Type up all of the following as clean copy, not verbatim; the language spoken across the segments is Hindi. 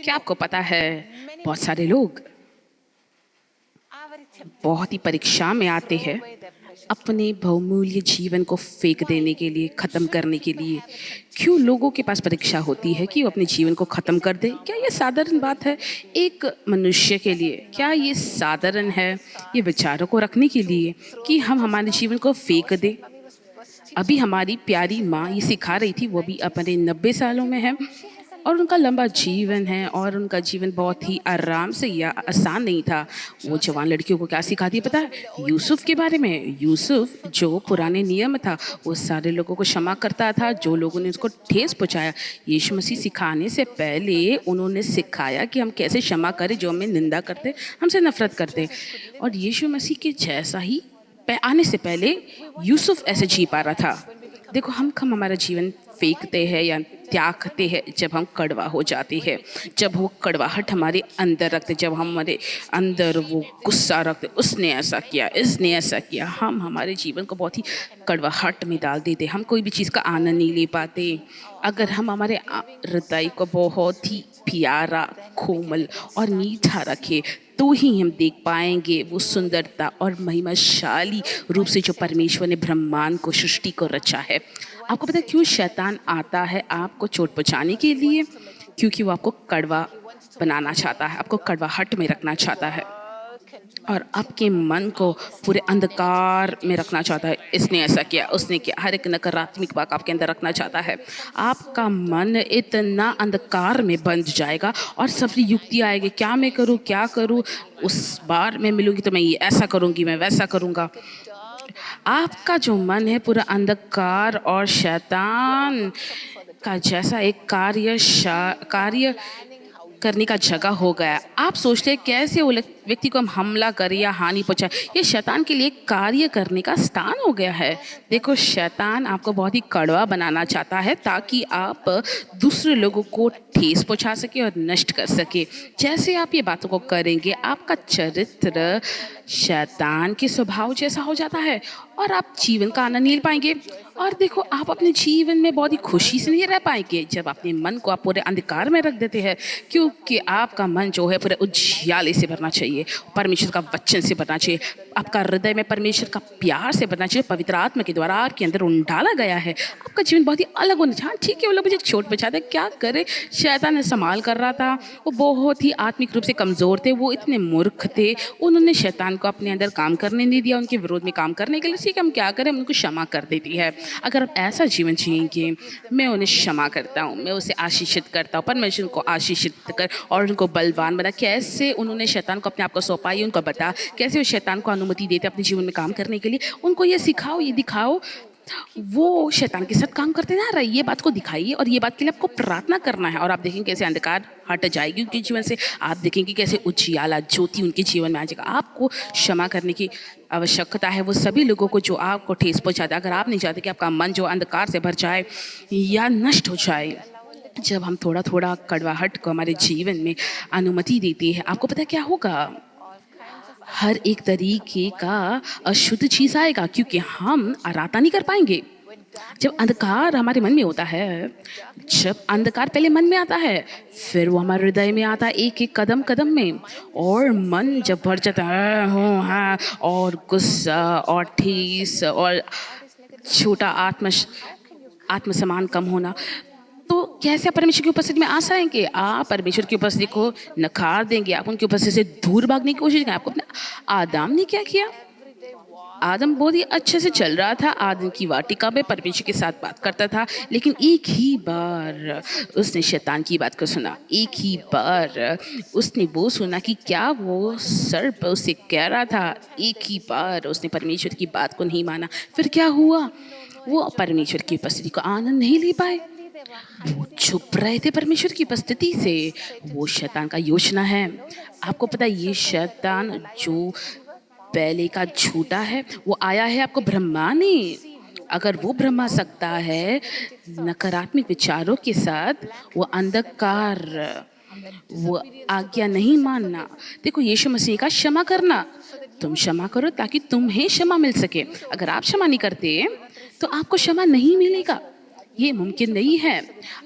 क्या आपको पता है, बहुत सारे लोग बहुत ही परीक्षा में आते हैं अपने बहुमूल्य जीवन को फेंक देने के लिए, ख़त्म करने के लिए। क्यों लोगों के पास परीक्षा होती है कि वो अपने जीवन को ख़त्म कर दे? क्या ये साधारण बात है एक मनुष्य के लिए? क्या ये साधारण है ये विचारों को रखने के लिए कि हम हमारे जीवन को फेंक दें? अभी हमारी प्यारी माँ ये सिखा रही थी, वो भी अपने 90 सालों में है और उनका लंबा जीवन है और उनका जीवन बहुत ही आराम से या आसान नहीं था। वो जवान लड़कियों को क्या सिखाती है पता है? यूसुफ के बारे में। यूसुफ जो पुराने नियम था, वो सारे लोगों को क्षमा करता था जो लोगों ने उसको ठेस पहुँचाया। यीशु मसीह सिखाने से पहले उन्होंने सिखाया कि हम कैसे क्षमा करें जो हमें निंदा करते, हमसे नफरत करते। और यीशु मसीह के जैसा ही आने से पहले यूसुफ ऐसे जी पा रहा था। देखो, हम हमारा जीवन फेंकते हैं या त्यागते हैं जब हम कड़वा हो जाते हैं, जब वो कड़वाहट हमारे अंदर रखते, जब हम हमारे अंदर वो गुस्सा रखते, उसने ऐसा किया, इसने ऐसा किया। हम हमारे जीवन को बहुत ही कड़वाहट में डाल देते, हम कोई भी चीज़ का आनंद नहीं ले पाते। अगर हम हमारे हृदय को बहुत ही प्यारा, कोमल और मीठा रखें तो ही हम देख पाएंगे वो सुंदरता और महिमाशाली रूप से जो परमेश्वर ने ब्रह्मांड को, सृष्टि को रचा है। आपको पता है क्यों शैतान आता है? आपको चोट पहुँचाने के लिए, क्योंकि वो आपको कड़वा बनाना चाहता है, आपको कड़वाहट में रखना चाहता है और आपके मन को पूरे अंधकार में रखना चाहता है। इसने ऐसा किया, उसने किया, हर एक नकारात्मक बात आपके अंदर रखना चाहता है। आपका मन इतना अंधकार में बंध जाएगा और सब युक्ति आएगी, क्या मैं करूं, क्या करूं, उस बार मैं मिलूंगी तो मैं ये ऐसा करूंगी, मैं वैसा करूंगा। आपका जो मन है पूरा अंधकार और शैतान का जैसा एक कार्य करने का जगह हो गया। आप सोचते हैं कैसे वो व्यक्ति को हम हमला करें या हानि पहुंचाए। ये शैतान के लिए कार्य करने का स्थान हो गया है। देखो, शैतान आपको बहुत ही कड़वा बनाना चाहता है ताकि आप दूसरे लोगों को ठेस पहुंचा सके और नष्ट कर सके। जैसे आप ये बातों को करेंगे, आपका चरित्र शैतान के स्वभाव जैसा हो जाता है और आप जीवन का आनंद नहीं ले पाएंगे। और देखो, आप अपने जीवन में बहुत ही खुशी से नहीं रह पाएंगे जब अपने मन को आप पूरे अंधकार में रख देते हैं, क्योंकि आपका मन जो है पूरे उज्याले से भरना चाहिए, परमेश्वर का वचन से भरना चाहिए, आपका हृदय में परमेश्वर का प्यार से भरना चाहिए, पवित्र आत्मा के द्वारा आपके अंदर डाला गया है। आपका जीवन बहुत ही अलग होना चाहिए। हाँ, ठीक है, वो लोग मुझे छोट बचा दे, क्या करे, शैतान संभाल कर रहा था। वो बहुत ही आत्मिक रूप से कमज़ोर थे, वो इतने मूर्ख थे, उन्होंने शैतान को अपने अंदर काम करने नहीं दिया, उनके विरोध में काम करने के लिए। ठीक है, हम क्या करें, उनको क्षमा कर देती है। अगर आप ऐसा जीवन जिएंगे, मैं उन्हें क्षमा करता हूँ, मैं उसे आशीषित करता हूँ, परमेश्वर को आशीषित कर और उनको बलवान बना। कैसे उन्होंने शैतान को अपने आप को सौंपा, ये उनको बता। कैसे वो शैतान को अनुमति देते अपने जीवन में काम करने के लिए, उनको ये सिखाओ, ये दिखाओ। वो शैतान के साथ काम करते ना रहे, ये बात को दिखाइए और ये बात के लिए आपको प्रार्थना करना है। और आप देखेंगे कैसे अंधकार हट जाएगी उनके जीवन से। आप देखेंगे कैसे उजियाला ज्योति उनके जीवन में आ जाएगा। आपको क्षमा करने की आवश्यकता है वो सभी लोगों को जो आपको ठेस पहुंचाते। अगर आप नहीं चाहते कि आपका मन जो अंधकार से भर जाए या नष्ट हो जाए, जब हम थोड़ा थोड़ा कड़वाहट को हमारे जीवन में अनुमति देते हैं, आपको पता है क्या होगा? हर एक तरीके का अशुद्ध चीज़ आएगा, क्योंकि हम आराधना नहीं कर पाएंगे। जब अंधकार हमारे मन में होता है, जब अंधकार पहले मन में आता है, फिर वो हमारे हृदय में आता है एक एक कदम कदम में। और मन जब भर जाता है हाँ, और गुस्सा और ठेस और छोटा आत्मसम्मान कम होना, तो कैसे आप परमेश्वर की उपस्थिति में आ जाएंगे? आप परमेश्वर की उपस्थिति को नकार देंगे, आप उनकी उपस्थिति से दूर भागने की कोशिश करेंगे। आपको अपने आदम ने क्या किया? आदम बहुत ही अच्छे से चल रहा था, आदम की वाटिका में परमेश्वर के साथ बात करता था, लेकिन एक ही बार उसने शैतान की बात को सुना। एक ही बार उसने वो सुना कि क्या वो सर्प उससे कह रहा था। एक ही बार उसने परमेश्वर की बात को नहीं माना। फिर क्या हुआ? वो परमेश्वर की उपस्थिति को आनंद नहीं ले पाए, वो छुप रहे थे परमेश्वर की उपस्थिति से। वो शैतान का योजना है। आपको पता है, ये शैतान जो पहले का झूठा है, वो आया है आपको भ्रमाने। अगर वो भ्रमा सकता है नकारात्मक विचारों के साथ, वो अंधकार, वो आज्ञा नहीं मानना। देखो, यीशु मसीह का क्षमा करना, तुम क्षमा करो ताकि तुम्हें क्षमा मिल सके। अगर आप क्षमा नहीं करते तो आपको क्षमा नहीं मिलेगा। ये मुमकिन नहीं है।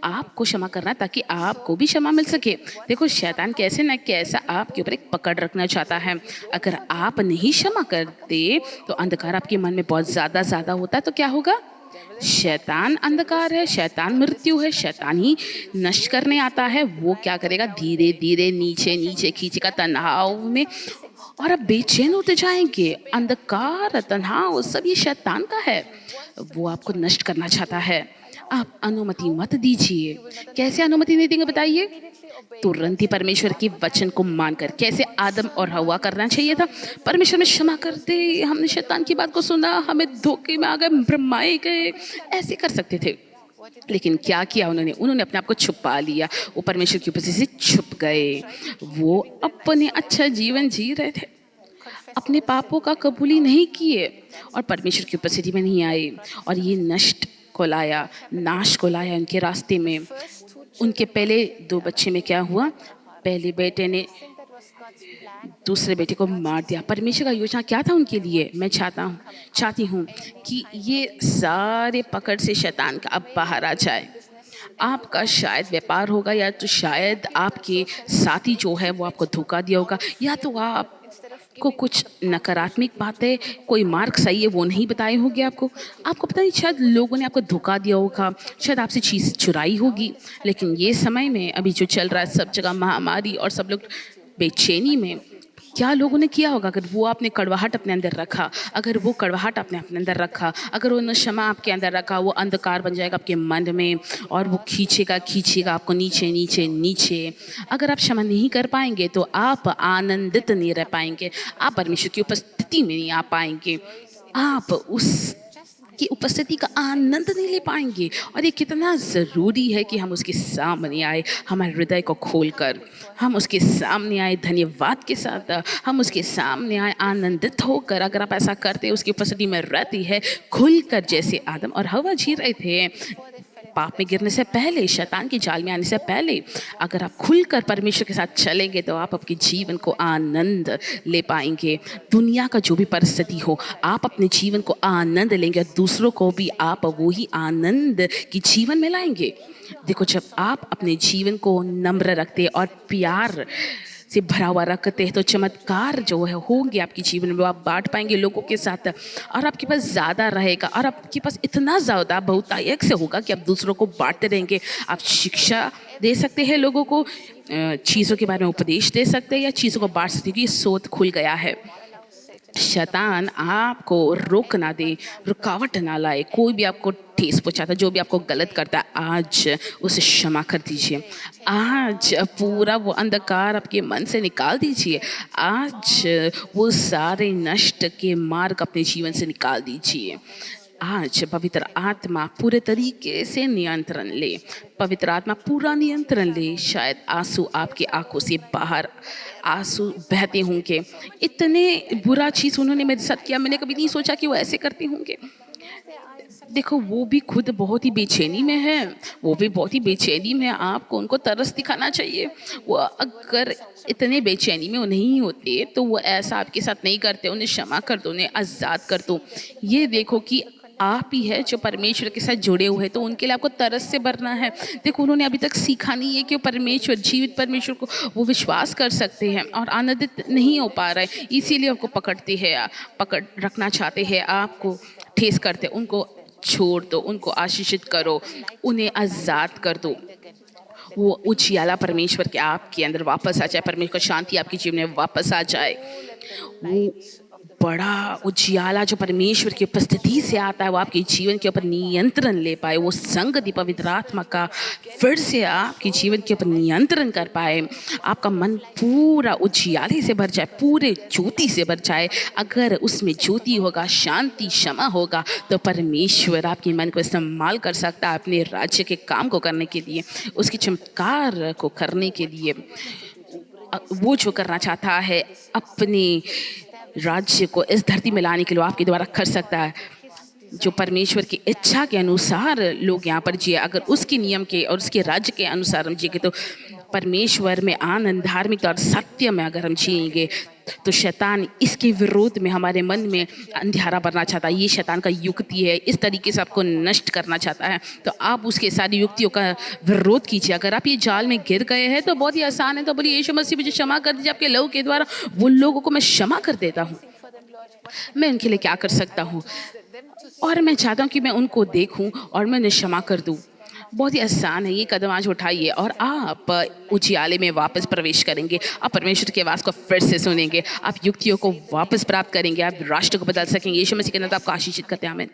आपको क्षमा करना ताकि आपको भी क्षमा मिल सके। देखो शैतान कैसे न कैसा आपके ऊपर एक पकड़ रखना चाहता है। अगर आप नहीं क्षमा करते तो अंधकार आपके मन में बहुत ज़्यादा होता है तो क्या होगा? शैतान अंधकार है, शैतान मृत्यु है, शैतान ही नष्ट करने आता है। वो क्या करेगा? धीरे-धीरे नीचे खींचेगा तनाव में और आप बेचैन होते जाएँगे। अंधकार, तनाव सब ये शैतान का है। वो आपको नष्ट करना चाहता है। आप अनुमति मत दीजिए। कैसे अनुमति नहीं देंगे बताइए? तुरंत ही परमेश्वर के वचन को मानकर। कैसे आदम और हव्वा करना चाहिए था? परमेश्वर में क्षमा कर दे, हमने शैतान की बात को सुना, हमें धोखे में आ गए, भ्रमाए गए, ऐसे कर सकते थे। लेकिन क्या किया उन्होंने? उन्होंने अपने आप को छुपा लिया। वो परमेश्वर की उपस्थिति से छुप गए। वो अपने अच्छा जीवन जी रहे थे। अपने पापों का कबूली नहीं किए और परमेश्वर की उपस्थिति में नहीं आए और ये नष्ट को लाया, नाश को लाया उनके रास्ते में। उनके पहले 2 बच्चे में क्या हुआ? पहले बेटे ने दूसरे बेटे को मार दिया। परमेश्वर का योजना क्या था उनके लिए? मैं चाहती हूँ कि ये सारे पकड़ से शैतान का अब बाहर आ जाए। आपका शायद व्यापार होगा या तो शायद आपके साथी जो है वो आपको धोखा दिया होगा या तो आप को कुछ नकारात्मक बातें, कोई मार्ग सही है वो नहीं बताए होंगे आपको। आपको पता नहीं शायद लोगों ने आपको धोखा दिया होगा, शायद आपसे चीज़ चुराई होगी। लेकिन ये समय में अभी जो चल रहा है सब जगह महामारी और सब लोग बेचैनी में, क्या लोगों ने किया होगा? अगर वो आपने कड़वाहट अपने अंदर रखा, अगर वो कड़वाहट आपने अपने अंदर रखा, अगर वो नशमा आपके अंदर रखा, वो अंधकार बन जाएगा आपके मन में और वो खींचेगा आपको नीचे। अगर आप क्षमा नहीं कर पाएंगे तो आप आनंदित नहीं रह पाएंगे, आप परमेश्वर की उपस्थिति में नहीं आ पाएंगे, आप उस की उपस्थिति का आनंद नहीं ले पाएंगे। और ये कितना ज़रूरी है कि हम उसके सामने आए, हमारे हृदय को खोलकर हम उसके सामने आए, धन्यवाद के साथ हम उसके सामने आए, आनंदित होकर। अगर आप ऐसा करते, उसकी उपस्थिति में रहती है, खुलकर, जैसे आदम और हव्वा जी रहे थे पाप में गिरने से पहले, शैतान की जाल में आने से पहले, अगर आप खुलकर परमेश्वर के साथ चलेंगे तो आप अपने जीवन को आनंद ले पाएंगे। दुनिया का जो भी परिस्थिति हो, आप अपने जीवन को आनंद लेंगे और दूसरों को भी आप वो ही आनंद की जीवन में लाएंगे। देखो, जब आप अपने जीवन को नम्र रखते और प्यार से भरा हुआ रखते हैं तो चमत्कार जो है होंगे आपके जीवन में, आप बांट पाएंगे लोगों के साथ और आपके पास ज़्यादा रहेगा और आपके पास इतना ज़्यादा बहुतायत से होगा कि आप दूसरों को बांटते रहेंगे। आप शिक्षा दे सकते हैं लोगों को, चीज़ों के बारे में उपदेश दे सकते हैं या चीज़ों को बांट सकते हैं, कि सोच खुल गया है। शैतान आपको रोक ना दे, रुकावट ना लाए। कोई भी आपको ठेस पहुंचाता, जो भी आपको गलत करता है, आज उसे क्षमा कर दीजिए। आज पूरा वो अंधकार आपके मन से निकाल दीजिए। आज वो सारे नष्ट के मार्ग अपने जीवन से निकाल दीजिए। आज पवित्र आत्मा पूरे तरीके से नियंत्रण ले, पवित्र आत्मा पूरा नियंत्रण ले। शायद आंसू आपकी आंखों से बाहर आंसू बहते होंगे, इतने बुरा चीज़ उन्होंने मेरे साथ किया, मैंने कभी नहीं सोचा कि वो ऐसे करते होंगे। देखो, वो भी खुद बहुत ही बेचैनी में है, वो भी बहुत ही बेचैनी में है। आपको उनको तरस दिखाना चाहिए। वो अगर इतने बेचैनी में वो नहीं होते तो वो ऐसा आपके साथ नहीं करते। उन्हें क्षमा कर दो, उन्हें आज़ाद कर दो। ये देखो कि आप ही है जो परमेश्वर के साथ जुड़े हुए हैं, तो उनके लिए आपको तरस से भरना है। देखो, उन्होंने अभी तक सीखा नहीं है कि वो परमेश्वर, जीवित परमेश्वर को वो विश्वास कर सकते हैं और आनंदित नहीं हो पा रहा है, इसीलिए आपको पकड़ते हैं, पकड़ रखना चाहते हैं, आपको ठेस करते। उनको छोड़ दो, उनको आशीषित करो, उन्हें आज़ाद कर दो। वो उजियाला परमेश्वर के आपके अंदर वापस आ जाए, परमेश्वर की शांति आपके जीवन में वापस आ जाए। वो बड़ा उजियाला जो परमेश्वर की उपस्थिति से आता है, वो आपके जीवन के ऊपर नियंत्रण ले पाए। वो संगति पवित्र आत्मा का फिर से आपके जीवन के ऊपर नियंत्रण कर पाए। आपका मन पूरा उजियाले से भर जाए, पूरे ज्योति से भर जाए। अगर उसमें ज्योति होगा, शांति, क्षमा होगा, तो परमेश्वर आपके मन को इस्तेमाल कर सकता है अपने राज्य के काम को करने के लिए, उसके चमत्कार को करने के लिए। वो जो करना चाहता है अपने राज्य को इस धरती में लाने के लिए आपके द्वारा कर सकता है। जो परमेश्वर की इच्छा के अनुसार लोग यहाँ पर जिए, अगर उसके नियम के और उसके राज्य के अनुसार हम जिए तो परमेश्वर में आनंद, धार्मिकता और सत्य में अगर हम जिएंगे तो शैतान इसके विरोध में हमारे मन में अंधियारा भरना चाहता है। ये शैतान का युक्ति है, इस तरीके से आपको नष्ट करना चाहता है। तो आप उसके सारी युक्तियों का विरोध कीजिए। अगर आप ये जाल में गिर गए हैं तो बहुत ही आसान है, तो बोलिए यीशु मसीह मुझे क्षमा कर दीजिए, आपके लहू के द्वारा वो लोगों को मैं क्षमा कर देता हूँ। मैं उनके लिए क्या कर सकता हूँ, और मैं चाहता हूँ कि मैं उनको देखूँ और मैं उन्हें क्षमा कर दूँ। बहुत ही आसान है, ये कदम आज उठाइए और आप उजियाले में वापस प्रवेश करेंगे। आप परमेश्वर की आवाज़ को फिर से सुनेंगे, आप युक्तियों को वापस प्राप्त करेंगे, आप राष्ट्र को बदल सकेंगे। यीशु मसीह के नाम आपको आशीषित करते हैं, आमीन।